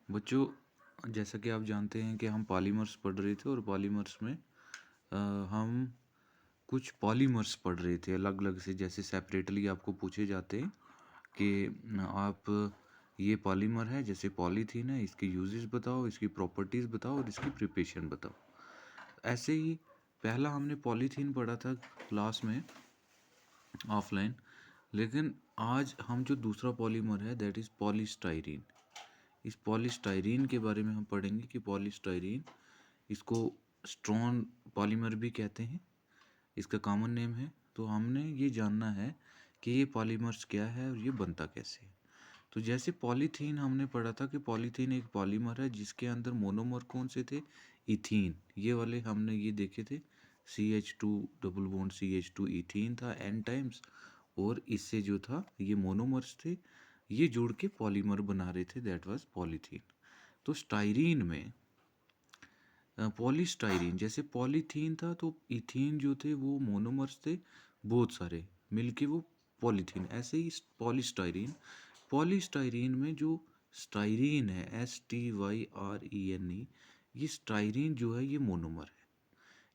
बच्चों, जैसा कि आप जानते हैं कि हम पॉलीमर्स पढ़ रहे थे और पॉलीमर्स में हम कुछ पॉलीमर्स पढ़ रहे थे अलग अलग से, जैसे सेपरेटली आपको पूछे जाते हैं कि आप ये पॉलीमर है, जैसे पॉलीथीन है, इसके यूजेस बताओ, इसकी प्रॉपर्टीज़ बताओ और इसकी प्रिपरेशन बताओ। ऐसे ही पहला हमने पॉलीथीन पढ़ा था क्लास में ऑफलाइन, लेकिन आज हम जो दूसरा पॉलीमर है दैट इज़ पॉलीस्टाइरीन। इस पॉलीस्टाइरीन के बारे में हम पढ़ेंगे कि पॉलीस्टाइरीन, इसको स्ट्रॉन पॉलीमर भी कहते हैं, इसका कॉमन नेम है। तो हमने ये जानना है कि ये पॉलीमर्स क्या है और ये बनता कैसे है। तो जैसे पॉलीथीन हमने पढ़ा था कि पॉलीथीन एक पॉलीमर है जिसके अंदर मोनोमर कौन से थे, इथीन, ये वाले हमने ये देखे थे, CH2 double bond CH2 ethene था एन टाइम्स, और इससे जो था ये मोनोमर्स थे, ये जुड़ के पॉलीमर बना रहे थे, दैट वाज पॉलीथीन। तो स्टाइरीन में पॉलीस्टाइरीन, जैसे पॉलीथीन था तो इथीन जो थे वो मोनोमर्स थे बहुत सारे मिलके वो पॉलीथीन, ऐसे ही पॉलीस्टाइरीन, पॉलीस्टाइरीन में जो स्टाइरीन है STYRENE, ये स्टाइरीन जो है ये मोनोमर है।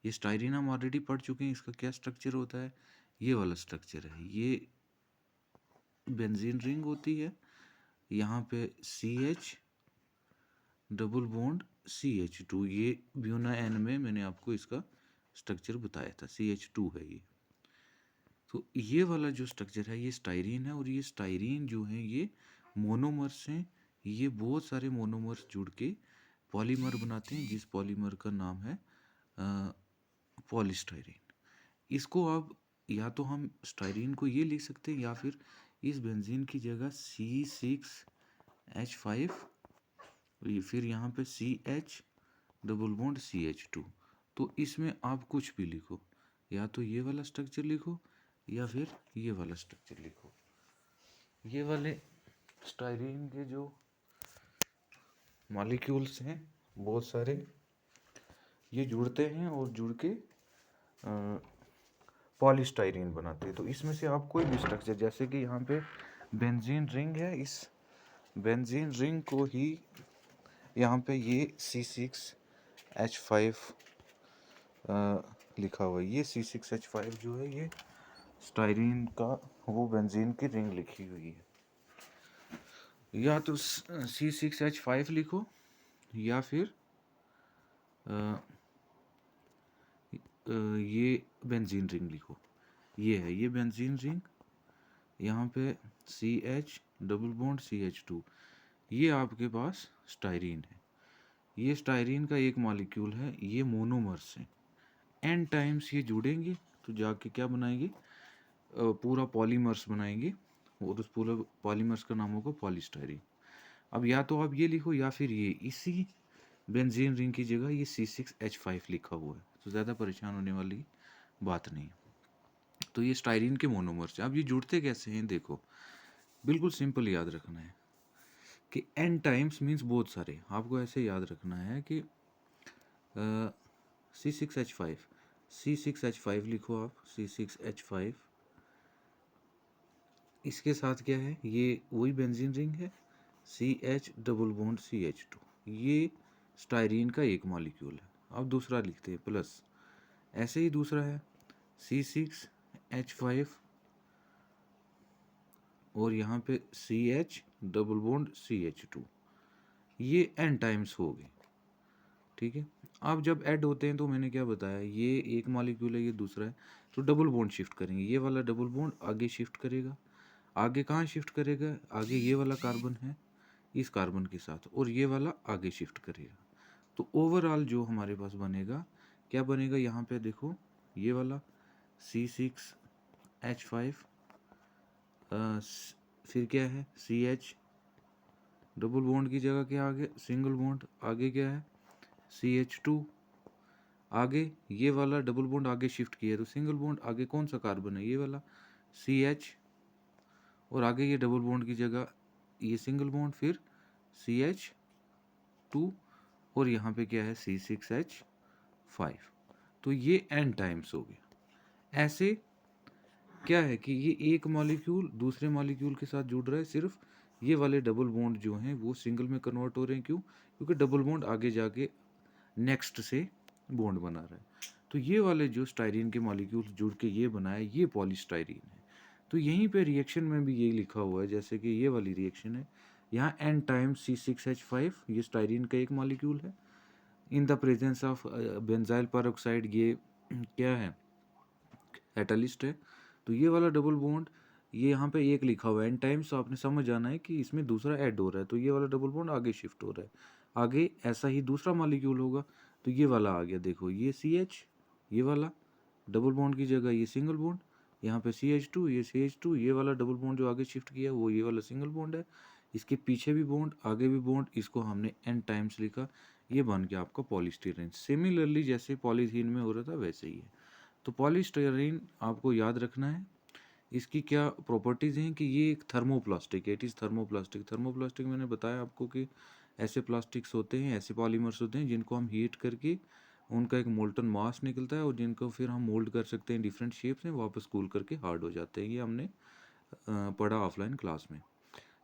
ये स्टाइरीन हम ऑलरेडी पढ़ चुके हैं, इसका क्या स्ट्रक्चर होता है, ये वाला स्ट्रक्चर है, ये बेंजीन रिंग होती है, यहाँ पे CH डबल बॉन्ड CH2, ये ब्यूना एन में मैंने आपको इसका स्ट्रक्चर बताया था, CH2 है ये। तो ये वाला जो स्ट्रक्चर है ये स्टाइरीन है, और ये स्टाइरीन जो है ये मोनोमर्स हैं, ये बहुत सारे मोनोमर्स जुड़ के पॉलीमर बनाते हैं जिस पॉलीमर का नाम है पॉलीस्टाइरीन। इसको अब या तो हम स्टाइरीन को ये लिख सकते हैं या फिर इस बेंजीन की जगह C6H5, फिर यहाँ पे CH डबल बॉन्ड CH2। तो इसमें आप कुछ भी लिखो, या तो ये वाला स्ट्रक्चर लिखो या फिर ये वाला स्ट्रक्चर लिखो। ये वाले स्टाइरीन के जो मॉलिक्यूल्स हैं बहुत सारे, ये जुड़ते हैं और जुड़ के पॉलीस्टाइरीन बनाते हैं। तो इसमें से आप कोई भी स्ट्रक्चर, जैसे कि यहाँ पे बेंजीन रिंग है, इस बेंजीन रिंग को ही यहाँ पे ये C6H5 लिखा हुआ है, ये C6H5 जो है ये स्टाइरीन का वो बेंजीन की रिंग लिखी हुई है। या तो C6H5 लिखो या फिर ये बेंजीन रिंग लिखो, ये है ये बेंजीन रिंग, यहाँ पे CH डबल बॉन्ड CH2, ये आपके पास स्टाइरीन है। ये स्टाइरीन का एक मॉलिक्यूल है, ये मोनोमर्स हैं, एन टाइम्स ये जुड़ेंगे तो जाके क्या बनाएंगे, पूरा पॉलीमर्स बनाएंगे, और उस पूरा पॉलीमर्स का नाम होगा पॉलीस्टाइरीन। अब या तो आप ये लिखो या फिर ये, इसी बेंजीन रिंग की जगह ये C6H5 लिखा हुआ है, तो ज़्यादा परेशान होने वाली बात नहीं। तो ये स्टाइरीन के मोनोमर्स हैं। अब ये जुड़ते कैसे हैं, देखो बिल्कुल सिंपल याद रखना है कि एन टाइम्स मीन्स बहुत सारे, आपको ऐसे याद रखना है कि C6H5, C6H5 लिखो आप, C6H5, इसके साथ क्या है, ये वही बेंजीन रिंग है, CH डबल बॉन्ड CH2, ये स्टाइरीन का एक मॉलिक्यूल है। अब दूसरा लिखते हैं प्लस, ऐसे ही दूसरा है C6H5 और यहाँ पे CH डबल बॉन्ड CH2, ये एन टाइम्स हो गए, ठीक है। अब जब ऐड होते हैं तो मैंने क्या बताया, ये एक मॉलिक्यूल है, ये दूसरा है, तो डबल बॉन्ड शिफ्ट करेंगे, ये वाला डबल बॉन्ड आगे शिफ्ट करेगा, आगे कहाँ शिफ्ट करेगा, आगे ये वाला कार्बन है इस कार्बन के साथ, और ये वाला आगे शिफ्ट करेगा। तो ओवरऑल जो हमारे पास बनेगा, क्या बनेगा, यहाँ पे देखो ये वाला C6H5, फिर क्या है CH डबल बॉन्ड की जगह क्या आगे सिंगल बॉन्ड, आगे क्या है CH2, आगे ये वाला डबल बॉन्ड आगे शिफ्ट किया तो सिंगल बॉन्ड, आगे कौन सा कार्बन है, ये वाला CH, और आगे ये डबल बॉन्ड की जगह ये सिंगल बॉन्ड, फिर CH2, और यहाँ पे क्या है C6H5। तो ये n टाइम्स हो गया। ऐसे क्या है कि ये एक मॉलिक्यूल दूसरे मॉलिक्यूल के साथ जुड़ रहा है सिर्फ ये वाले डबल बॉन्ड जो हैं वो सिंगल में कन्वर्ट हो रहे हैं। क्यों? क्योंकि डबल बॉन्ड आगे जाके नेक्स्ट से बॉन्ड बना रहा है। तो ये वाले जो स्टायरीन के मॉलिक्यूल्स जुड़ के ये बनाए, ये पॉलीस्टायरीन है। तो यहीं पे रिएक्शन में भी यही लिखा हुआ है, जैसे कि ये वाली रिएक्शन है, यहाँ n टाइम्स C6H5 ये स्टायरीन का एक मॉलिक्यूल है, in the presence of benzyl peroxide, ये क्या है, कैटलिस्ट है। तो ये वाला डबल बॉन्ड, ये यहाँ पे एक लिखा हुआ है n टाइम्स, तो आपने समझ जाना है कि इसमें दूसरा ऐड हो रहा है, तो ये वाला डबल बॉन्ड आगे शिफ्ट हो रहा है। आगे ऐसा ही दूसरा मॉलिक्यूल होगा, तो ये वाला आ गया, देखो ये CH, ये वाला डबल बॉन्ड की जगह ये सिंगल बॉन्ड, यहाँ पे CH2, ये CH2, ये वाला डबल बॉन्ड जो आगे शिफ्ट किया वो ये वाला सिंगल बॉन्ड है। इसके पीछे भी बॉन्ड, आगे भी बॉन्ड, इसको हमने n टाइम्स लिखा, ये बन गया आपका पॉलीस्टायरीन। सिमिलरली जैसे पॉलीथीन में हो रहा था वैसे ही है। तो पॉलीस्टायरीन आपको याद रखना है, इसकी क्या प्रॉपर्टीज़ हैं कि ये एक थर्मोप्लास्टिक है, इट इज़ थर्मोप्लास्टिक। थर्मोप्लास्टिक मैंने बताया आपको कि ऐसे प्लास्टिक्स होते हैं, ऐसे पॉलीमर्स होते हैं जिनको हम हीट करके उनका एक मोल्टन मास निकलता है और जिनको फिर हम मोल्ड कर सकते हैं डिफरेंट शेप्स में, वापस कूल करके हार्ड हो जाते हैं। ये हमने पढ़ा ऑफलाइन क्लास में।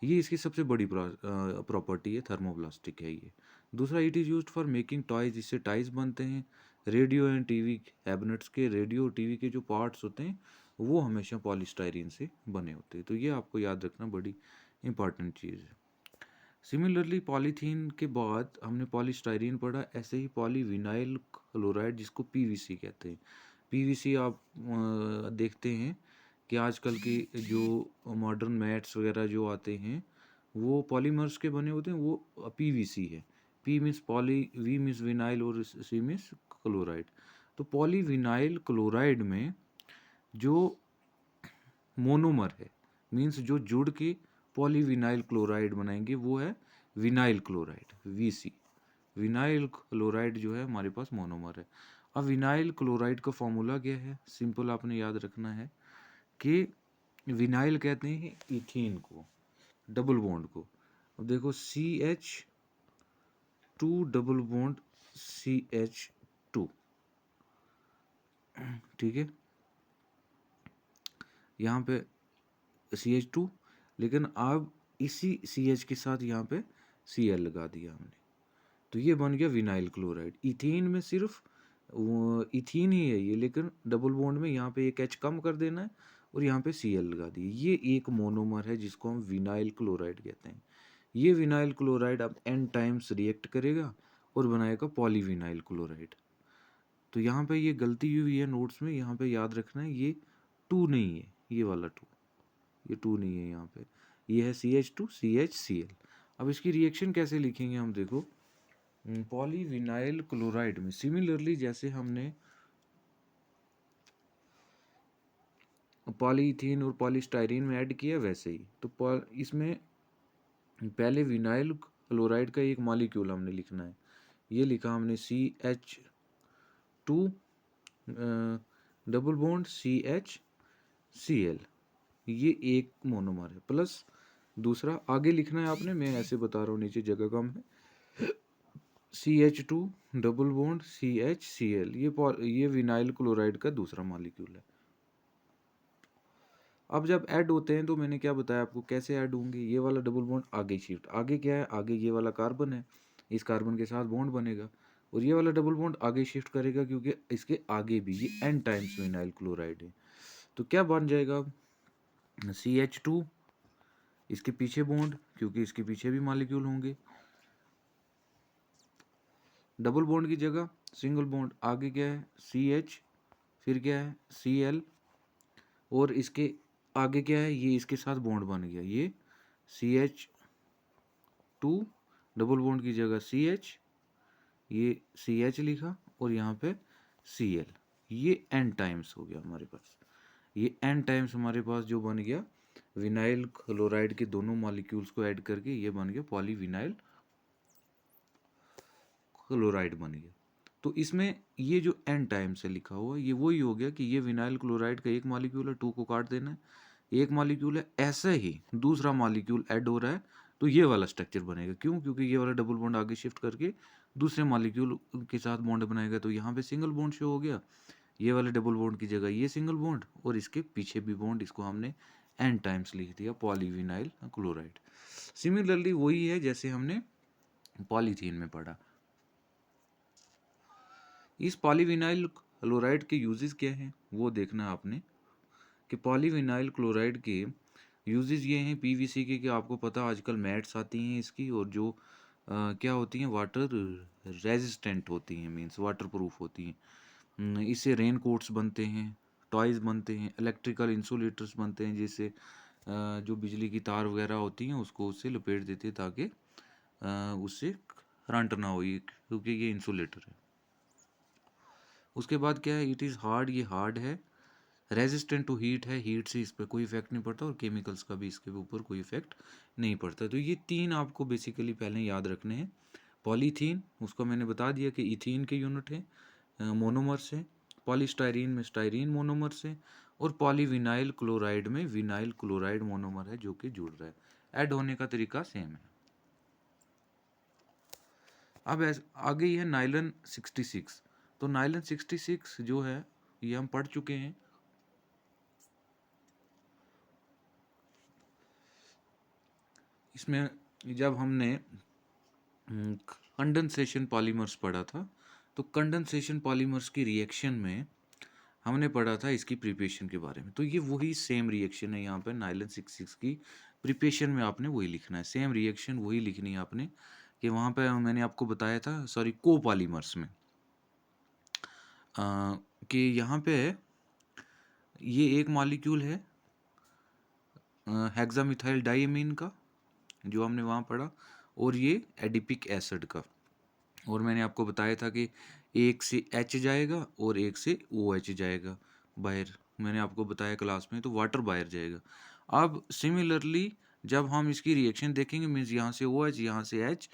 ये इसकी सबसे बड़ी प्रॉपर्टी है, थर्मोप्लास्टिक है ये। दूसरा, it is used for making toys, इससे टाइज बनते हैं। रेडियो एंड टीवी कैबिनेट्स के, रेडियो और टीवी के जो पार्ट्स होते हैं वो हमेशा पॉलीस्टायरीन से बने होते हैं। तो ये आपको याद रखना बड़ी इंपॉर्टेंट चीज़ है। सिमिलरली पॉलीथीन के बाद हमने पॉलीस्टायरीन पढ़ा, ऐसे ही पॉलीविनाइल क्लोराइड जिसको पीवीसी कहते हैं। पीवीसी आप देखते हैं कि आजकल के जो मॉडर्न मैट्स वगैरह जो आते हैं वो पॉलीमर्स के बने होते हैं, वो पीवीसी है। P means poly, V means vinyl और सी मीन्स क्लोराइड। तो पॉलीविनाइल क्लोराइड में जो मोनोमर है, मीन्स जो जुड़ के पॉलीविनाइल क्लोराइड बनाएंगे, वो है vinyl chloride, VC। Vinyl chloride जो है हमारे पास मोनोमर है। अब विनाइल क्लोराइड का फॉर्मूला क्या है, सिंपल आपने याद रखना है कि विनाइल कहते हैं इथीन को, डबल बॉन्ड को। अब देखो CH2 डबल बॉन्ड CH2, ठीक है, यहाँ पे CH2, लेकिन अब इसी CH के साथ यहाँ पे Cl लगा दिया हमने, तो ये बन गया विनाइल क्लोराइड। इथीन में सिर्फ वो इथीन ही है ये, लेकिन डबल बॉन्ड में यहाँ पे एक H कम कर देना है और यहाँ पे Cl लगा दिए, ये एक मोनोमर है जिसको हम विनाइल क्लोराइड कहते हैं। ये विनाइल क्लोराइड अब n टाइम्स रिएक्ट करेगा और बनाएगा पॉलीविनाइल क्लोराइड। तो यहाँ पे ये गलती हुई है नोट्स में, यहाँ पे याद रखना है ये 2 नहीं है, ये वाला 2, ये 2 नहीं है यहाँ पे, ये है CH2 CHCl। अब इसकी रिएक्शन कैसे लिखेंगे हम, देखो पॉलीविनाइल क्लोराइड में सिमिलरली जैसे हमने पॉलीथीन और पॉलीस्टायरीन में ऐड किया वैसे ही, तो इसमें पहले विनाइल क्लोराइड का एक मॉलिक्यूल हमने लिखना है। ये लिखा हमने CH2 डबल बॉन्ड CHCl, ये एक मोनोमर है, प्लस दूसरा आगे लिखना है आपने, मैं ऐसे बता रहा हूँ नीचे जगह कम है, CH2 डबल बॉन्ड CHCl, ये विनाइल क्लोराइड का दूसरा मॉलिक्यूल है। अब जब ऐड होते हैं तो मैंने क्या बताया आपको कैसे ऐड होंगे, ये वाला डबल बॉन्ड आगे शिफ्ट, आगे क्या है, आगे ये वाला कार्बन है, इस कार्बन के साथ बॉन्ड बनेगा, और ये वाला डबल बॉन्ड आगे शिफ्ट करेगा क्योंकि इसके आगे भी ये n टाइम्स विनाइल क्लोराइड है। तो क्या बन जाएगा, CH2, इसके पीछे बॉन्ड क्योंकि इसके पीछे भी मॉलिक्यूल होंगे, डबल बॉन्ड की जगह सिंगल बॉन्ड, आगे क्या है CH, फिर क्या है Cl, और इसके आगे क्या है, ये इसके साथ बॉन्ड बन गया, ये CH2 डबल बॉन्ड की जगह CH, ये CH लिखा और यहाँ पे Cl, ये n टाइम्स हो गया हमारे पास, ये n टाइम्स हमारे पास जो बन गया विनाइल क्लोराइड के दोनों मॉलिक्यूल्स को ऐड करके ये बन गया पॉलीविनाइल क्लोराइड बन गया। तो इसमें ये जो n टाइम्स है लिखा हुआ, ये वही हो गया कि ये विनाइल क्लोराइड का एक मॉलिक्यूल है, 2 को काट देना है, एक मॉलिक्यूल है, ऐसे ही दूसरा मॉलिक्यूल ऐड हो रहा है तो ये वाला स्ट्रक्चर बनेगा। क्यों? क्योंकि ये वाला डबल बॉन्ड आगे शिफ्ट करके दूसरे मॉलिक्यूल के साथ बॉन्ड बनाएगा, तो यहाँ पे सिंगल बॉन्ड शो हो गया, ये वाले डबल बॉन्ड की जगह ये सिंगल बॉन्ड और इसके पीछे भी बॉन्ड, इसको हमने एन टाइम्स लिख दिया पॉलीविनाइल क्लोराइड। सिमिलरली वही है जैसे हमने पॉलीथीन में पढ़ा। इस पॉलीविनाइल क्लोराइड के यूजेस क्या हैं वो देखना आपने, कि पॉलीविनाइल क्लोराइड के यूजेस ये हैं पीवीसी के, कि आपको पता आजकल मैट्स आती हैं इसकी, और जो क्या होती हैं वाटर रेजिस्टेंट होती हैं, मींस वाटर प्रूफ होती हैं। इससे रेन कोट्स बनते हैं, टॉयज़ बनते हैं, इलेक्ट्रिकल इंसुलेटर्स बनते हैं, जिससे जो बिजली की तार वगैरह होती हैं उसको उससे लपेट देते हैं ताकि उससे करंट ना हो, ये क्योंकि ये इंसुलेटर है। उसके बाद क्या है, इट इज़ हार्ड, ये हार्ड है, रेजिस्टेंट टू हीट है, हीट से इस पर कोई इफेक्ट नहीं पड़ता, और केमिकल्स का भी इसके ऊपर कोई इफेक्ट नहीं पड़ता। तो ये तीन आपको बेसिकली पहले याद रखने हैं। पॉलीथीन, उसको मैंने बता दिया कि इथीन के यूनिट है, मोनोमर से। पॉलीस्टाइरीन में स्टाइरीन मोनोमर से, और पॉलीविनाइल क्लोराइड में विनाइल क्लोराइड मोनोमर है जो कि जुड़ रहा है। ऐड होने का तरीका सेम है। अब आ गई है नाइलन 66। तो नाइलन 66 जो है ये हम पढ़ चुके हैं। इसमें जब हमने कंडेंसेशन पॉलीमर्स पढ़ा था, तो कंडेंसेशन पॉलीमर्स की रिएक्शन में हमने पढ़ा था इसकी प्रिपरेशन के बारे में। तो ये वही सेम रिएक्शन है यहाँ पे नाइलन 66 की प्रिपरेशन में, आपने वही लिखना है, सेम रिएक्शन वही लिखनी है आपने, कि वहाँ पे मैंने आपको बताया था, सॉरी, कोपॉलीमर्स में कि यहाँ पे ये एक मॉलिक्यूल है हेक्सामिथाइल डाइमीन का, जो हमने वहाँ पढ़ा, और ये एडिपिक एसिड का। और मैंने आपको बताया था कि एक से H जाएगा और एक से OH जाएगा बाहर, मैंने आपको बताया क्लास में, तो वाटर बाहर जाएगा। अब सिमिलरली जब हम इसकी रिएक्शन देखेंगे, मीन्स यहाँ से OH यहाँ से H,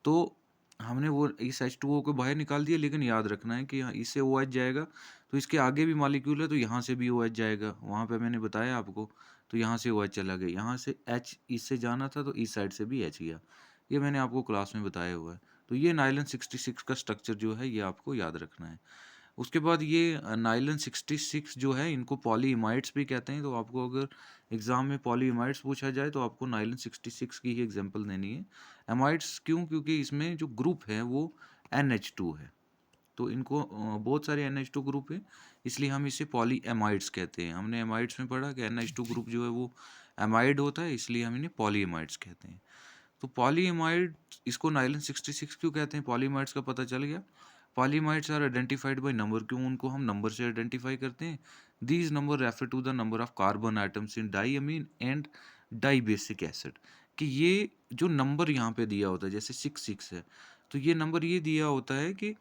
तो हमने वो इस H2O को बाहर निकाल दिया, लेकिन याद रखना है कि यहाँ इससे OH जाएगा, तो इसके आगे भी मॉलिक्यूल है, तो यहाँ से भी OH जाएगा, वहाँ पे मैंने बताया आपको, तो यहाँ से OH चला गया, यहाँ से H इससे जाना था तो इस साइड से भी H गया, ये मैंने आपको क्लास में बताया हुआ है। तो ये नाइलन 66 का स्ट्रक्चर जो है ये आपको याद रखना है। उसके बाद ये नाइलन 66 जो है इनको पॉलीइमाइड्स भी कहते हैं, तो आपको अगर एग्जाम में पॉलीइमाइड्स पूछा जाए तो आपको नाइलन 66 की ही एग्जांपल देनी है। एमाइड्स क्यों? क्योंकि इसमें जो ग्रुप है वो NH2 है, तो इनको बहुत सारे NH2 ग्रुप है, इसलिए हम इसे पॉलीएमाइड्स कहते हैं। हमने एमाइड्स में पढ़ा कि NH2 ग्रुप जो है वो एमाइड होता है, इसलिए हम इन्हें पॉलीएमाइड्स कहते हैं। तो पॉलीएमाइड, इसको नाइलन 66 क्यों कहते हैं? पॉलीएमाइड्स का पता चल गया। Polyamides are identified by number, क्यों उनको हम नंबर से आइडेंटिफाई करते हैं? These number refer to the number of carbon atoms in diamine and dibasic acid, कि ये जो नंबर यहाँ पे दिया होता है, जैसे 66 है, तो ये नंबर ये दिया होता है कि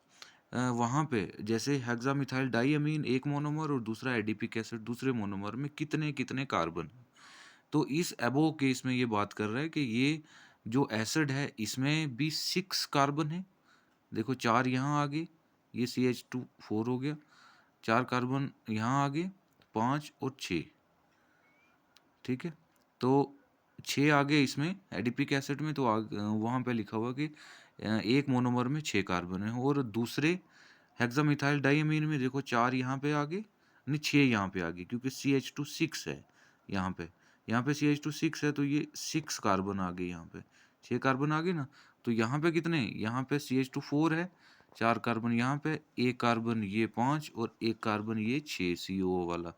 वहाँ पे जैसे हेक्सामिथाइल डाइअमीन एक मोनोमर और दूसरा एडिपिक एसिड दूसरे मोनोमर में कितने कितने कार्बन। तो इस अबोव केस में ये बात कर रहा है कि ये जो एसिड है इसमें भी 6 कार्बन है। देखो 4 यहाँ आगे, ये CH2 4 हो गया, 4 कार्बन यहाँ आगे, 5 और 6, ठीक है। तो 6 आगे इसमें एडिपिक एसिड में, तो वहाँ पे लिखा हुआ कि एक मोनोमर में 6 कार्बन है, और दूसरे हेक्सामिथाइल डाइअमीन में देखो 4 यहाँ पे आगे, नहीं 6 यहाँ पे आगे, क्योंकि CH2 6 है यहाँ पे, CH2 6 है, तो ये 6 कार्बन आ गए यहाँ पे, 6 कार्बन आ गए ना। तो यहाँ पे कितने, यहाँ पे CH2 4 है, 4 कार्बन यहाँ पे, एक कार्बन ये 5 और एक कार्बन ये 6 CO वाला,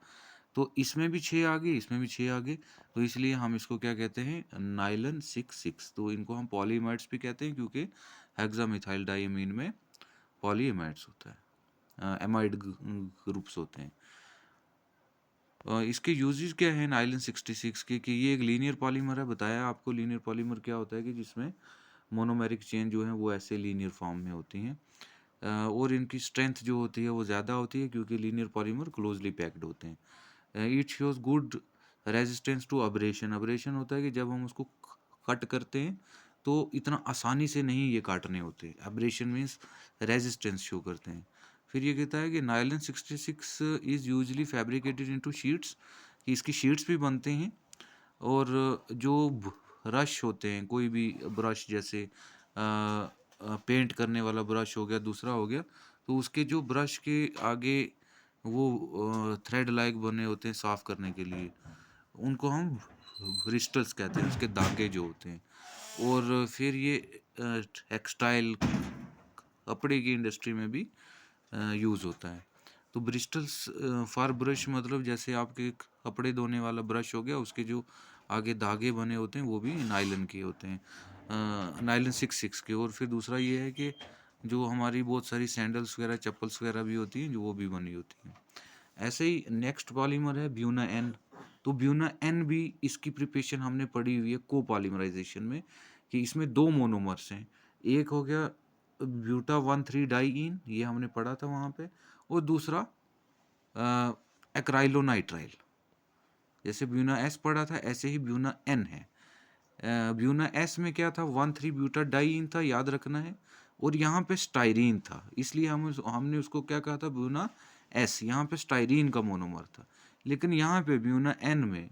तो इसमें भी 6 आ गए, इसमें भी 6 आ गए, तो इसलिए हम इसको क्या कहते हैं, नाइलन 66। तो इनको हम पॉलीइमाइड्स भी कहते हैं, क्योंकि हेक्सामिथाइल डाइअमीन में पॉलीइमाइड्स होता है, एमाइड ग्रुप्स होते हैं। इसके यूजेस क्या है नाइलन 66 के, कि ये एक लीनियर पॉलीमर है, बताया आपको लीनियर पॉलीमर क्या होता है, कि जिसमें मोनोमेरिक चेन जो है वो ऐसे लीनियर फॉर्म में होती हैं, और इनकी स्ट्रेंथ जो होती है वो ज़्यादा होती है, क्योंकि लीनियर पॉलीमर क्लोजली पैक्ड होते हैं। It shows good resistance to abrasion, abrasion होता है कि जब हम उसको कट करते हैं तो इतना आसानी से नहीं ये काटने होते, अब्रेशन मीन्स रेजिस्टेंस शो करते हैं। फिर ये कहता है कि nylon 66 is usually fabricated into sheets, कि इसकी शीट्स भी बनते हैं, और जो ब्रश होते हैं, कोई भी ब्रश जैसे पेंट करने वाला ब्रश हो गया, दूसरा हो गया, तो उसके जो ब्रश के आगे वो थ्रेड लाइक बने होते हैं साफ़ करने के लिए, उनको हम ब्रिस्टल्स कहते हैं, उसके धागे जो होते हैं। और फिर ये टेक्सटाइल कपड़े की इंडस्ट्री में भी यूज़ होता है। तो ब्रिस्टल्स फॉर ब्रश मतलब जैसे आपके कपड़े धोने वाला ब्रश हो गया, उसके जो आगे धागे बने होते हैं वो भी नायलन के होते हैं, नायलन 6 के। और फिर दूसरा ये है कि जो हमारी बहुत सारी सैंडल्स वगैरह चप्पल्स वगैरह भी होती हैं जो वो भी बनी होती हैं। ऐसे ही नेक्स्ट पॉलीमर है ब्यूना एन। तो ब्यूना एन भी इसकी प्रिपरेशन हमने पढ़ी हुई है कोपॉलीमराइजेशन में, कि इसमें दो मोनोमर्स हैं। एक हो गया ब्यूटा 1,3-डाइईन, ये हमने पढ़ा था वहाँ पे। और दूसरा एक्राइलोनाइट्राइल। जैसे ब्यूना एस पढ़ा था ऐसे ही ब्यूना एन है। ब्यूना एस में क्या था, 1,3-ब्यूटाडाइईन था, याद रखना है। और यहाँ पे स्टाइरीन था, इसलिए हमने उसको क्या कहा था, ब्यूना एस। यहाँ पे स्टाइरीन का मोनोमर था। लेकिन यहाँ पे ब्यूना एन में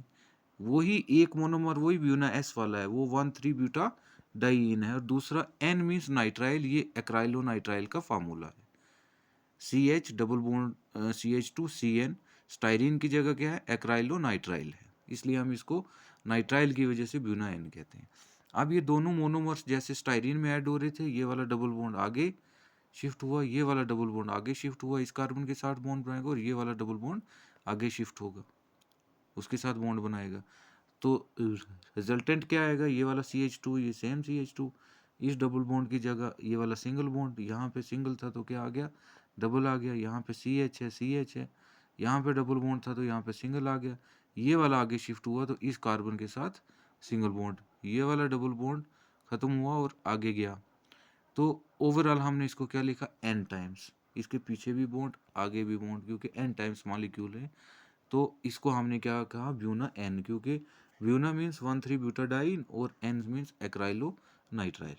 वही एक मोनोमर, वही ब्यूना एस वाला है, वो 1,3-ब्यूटाडाइईन है। और दूसरा एन मीन्स नाइट्राइल, ये एक्राइलोनाइट्राइल का फार्मूला है। CH double bond CH2CN, styrene की जगह क्या है, एक्राइलोनाइट्राइल है, इसलिए हम इसको नाइट्राइल की वजह से ब्यूना एन कहते हैं। अब ये दोनों मोनोमर्स जैसे स्टाइरीन में ऐड हो रहे थे, ये वाला डबल बॉन्ड आगे शिफ्ट हुआ, ये वाला डबल बॉन्ड आगे शिफ्ट हुआ, इस कार्बन के साथ बॉन्ड बनाएगा, और ये वाला डबल बॉन्ड आगे शिफ्ट होगा, उसके साथ बॉन्ड बनाएगा। तो रिजल्टेंट क्या आएगा, ये वाला CH2, ये सेम CH2, इस डबल बॉन्ड की जगह ये वाला सिंगल बॉन्ड, यहाँ पे सिंगल था तो क्या आ गया, डबल आ गया। यहाँ पे CH है, CH है, यहाँ पे डबल बॉन्ड था तो यहाँ पे सिंगल आ गया। ये वाला आगे शिफ्ट हुआ तो इस कार्बन के साथ सिंगल बॉन्ड, ये वाला डबल बॉन्ड खत्म हुआ और आगे गया। तो ओवरऑल हमने इसको क्या लिखा, n टाइम्स। इसके पीछे भी बॉन्ड, आगे भी बॉन्ड, क्योंकि n टाइम्स मॉलिक्यूल है। तो इसको हमने क्या कहा, ब्यूना एन, क्योंकि ब्यूना मीन्स 1,3-ब्यूटाडाइन और एन मीन्स एक्राइलो नाइट्राइल।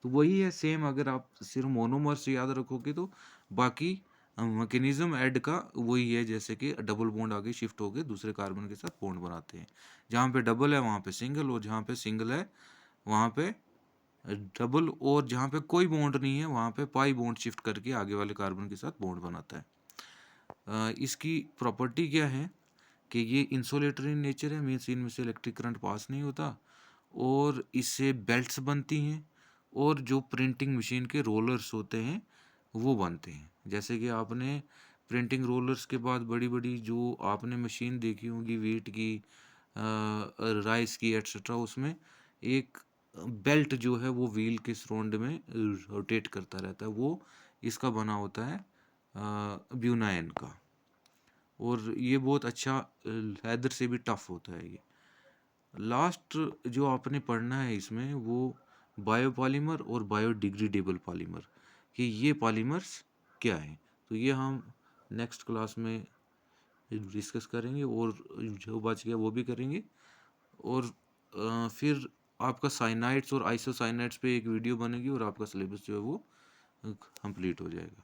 तो वही है सेम, अगर आप सिर्फ मोनोमर से याद रखोगे तो बाकी मैकेनिज्म ऐड का वही है, जैसे कि डबल बॉन्ड आगे शिफ्ट हो गए दूसरे कार्बन के साथ बॉन्ड बनाते हैं। जहाँ पे डबल है वहाँ पे सिंगल, और जहाँ पे सिंगल है वहाँ पे डबल, और जहाँ पे कोई बॉन्ड नहीं है वहाँ पे पाई बॉन्ड शिफ्ट करके आगे वाले कार्बन के साथ बॉन्ड बनाता है। इसकी प्रॉपर्टी क्या है कि ये इंसुलेटर इन नेचर है, मीन्स इनमें से इलेक्ट्रिक करंट पास नहीं होता, और इससे बेल्ट्स बनती हैं, और जो प्रिंटिंग मशीन के रोलर्स होते हैं वो बनते हैं। जैसे कि आपने प्रिंटिंग रोलर्स के बाद बड़ी बड़ी जो आपने मशीन देखी होगी वीट की, राइस की एट्सेट्रा, उसमें एक बेल्ट जो है वो व्हील के सराउंड में रोटेट करता रहता है, वो इसका बना होता है ब्यूनाइन का। और ये बहुत अच्छा लेदर से भी टफ होता है ये। लास्ट जो आपने पढ़ना है इसमें वो बायोपॉलीमर और बायोडिग्रेडेबल पॉलीमर, कि ये पॉलीमर्स क्या है। तो ये हम नेक्स्ट क्लास में डिस्कस करेंगे, और जो बच गया वो भी करेंगे। और फिर आपका साइनाइड्स और आइसोसाइनाइड्स पे एक वीडियो बनेगी, और आपका सिलेबस जो है वो कंप्लीट हो जाएगा।